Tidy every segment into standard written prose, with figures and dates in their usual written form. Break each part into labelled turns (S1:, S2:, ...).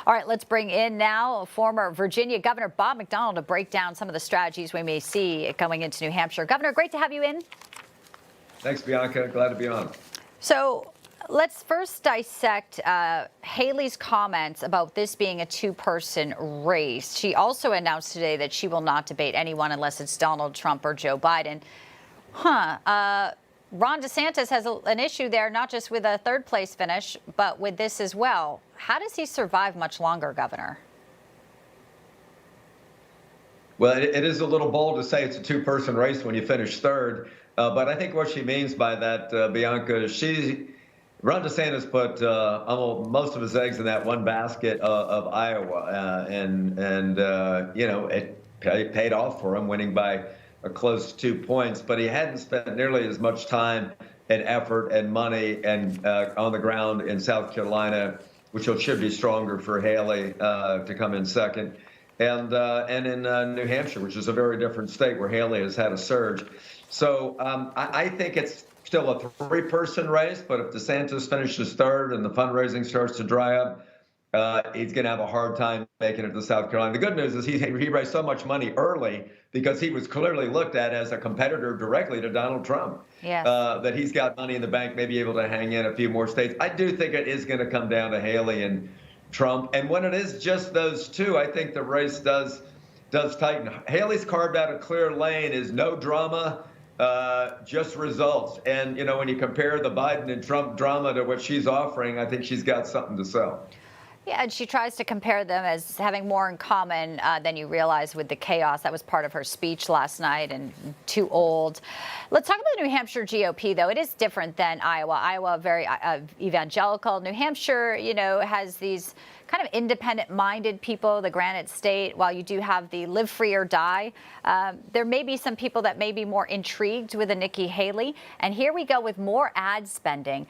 S1: All right, let's bring in now former Virginia Governor Bob McDonnell to break down some of the strategies we may see going into New Hampshire. Governor, great to have you in.
S2: Thanks, Bianca. Glad to be on.
S1: So let's first dissect Haley's comments about this being a two-person race. She also announced today that she will not debate anyone unless it's Donald Trump or Joe Biden. Ron DeSantis has an issue there, not just with a third-place finish, but with this as well. How does he survive much longer, Governor?
S2: Well, it is a little bold to say it's a two-person race when you finish third, but I think what she means by that, Bianca, is Ron DeSantis put almost most of his eggs in that one basket of Iowa, it paid off for him, winning by a close 2 points, but he hadn't spent nearly as much time and effort and money and on the ground in South Carolina, which should be stronger for Haley to come in second, and in New Hampshire, which is a very different state where Haley has had a surge. So I think it's still a three-person race, but if DeSantis finishes third and the fundraising starts to dry up, he's going to have a hard time making it to South Carolina. The good news is he raised so much money early because he was clearly looked at as a competitor directly to Donald Trump.
S1: Yes.
S2: That he's got money in the bank, maybe able to hang in a few more states. I do think it is going to come down to Haley and Trump. And when it is just those two, I think the race does tighten. Haley's carved out a clear lane, is no drama, just results. And, when you compare the Biden and Trump drama to what she's offering, I think she's got something to sell.
S1: Yeah, and she tries to compare them as having more in common than you realize with the chaos. That was part of her speech last night, and too old. Let's talk about the New Hampshire GOP, though. It is different than Iowa. Iowa, very evangelical. New Hampshire, has these kind of independent-minded people, the Granite State. While you do have the live free or die, there may be some people that may be more intrigued with a Nikki Haley. And here we go with more ad spending.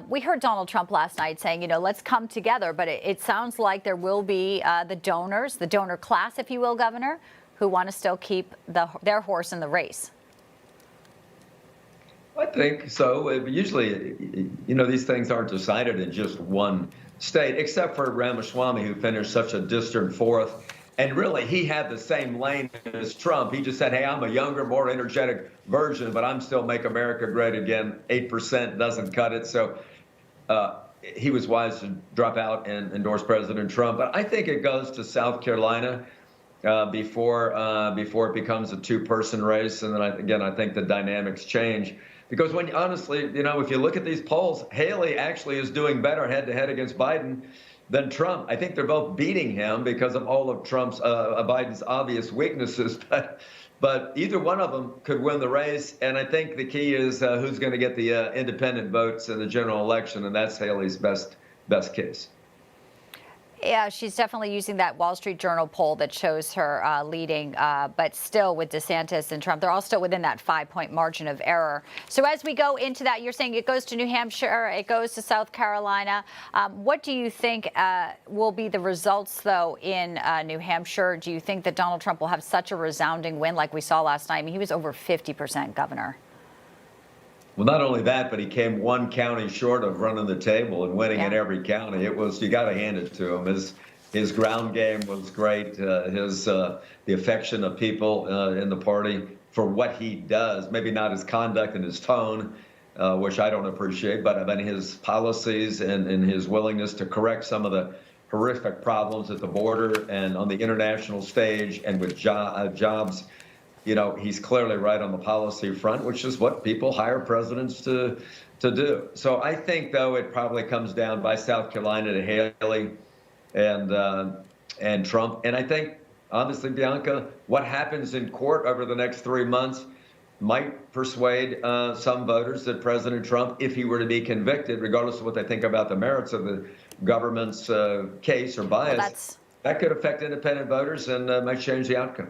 S1: We heard Donald Trump last night saying, let's come together. But it sounds like there will be the donors, the donor class, if you will, Governor, who want to still keep their horse in the race.
S2: I think so. Usually, these things aren't decided in just one state, except for Ramaswamy, who finished such a distant fourth. And really, he had the same lane as Trump. He just said, hey, I'm a younger, more energetic version, but I'm still make America great again. 8% doesn't cut it. So he was wise to drop out and endorse President Trump. But I think it goes to South Carolina before it becomes a two-person race. And then, I think the dynamics change. Because honestly, if you look at these polls, Haley actually is doing better head-to-head against Biden than Trump. I think they're both beating him because of all of Biden's obvious weaknesses. But either one of them could win the race. And I think the key is who's going to get the independent votes in the general election, and that's Haley's best case.
S1: Yeah, she's definitely using that Wall Street Journal poll that shows her leading, but still with DeSantis and Trump, they're all still within that 5-point margin of error. So as we go into that, you're saying it goes to New Hampshire, it goes to South Carolina. What do you think will be the results, though, in New Hampshire? Do you think that Donald Trump will have such a resounding win like we saw last night? I mean, he was over 50%, Governor.
S2: Well, not only that, but he came one county short of running the table and winning in every county. You got to hand it to him. His ground game was great. The affection of people in the party for what he does, maybe not his conduct and his tone, which I don't appreciate, but his policies and his willingness to correct some of the horrific problems at the border and on the international stage and with jobs. He's clearly right on the policy front, which is what people hire presidents to do. So I think, though, it probably comes down by South Carolina to Haley and Trump. And I think, honestly, Bianca, what happens in court over the next 3 months might persuade some voters that President Trump, if he were to be convicted, regardless of what they think about the merits of the government's case or bias, that could affect independent voters and might change the outcome.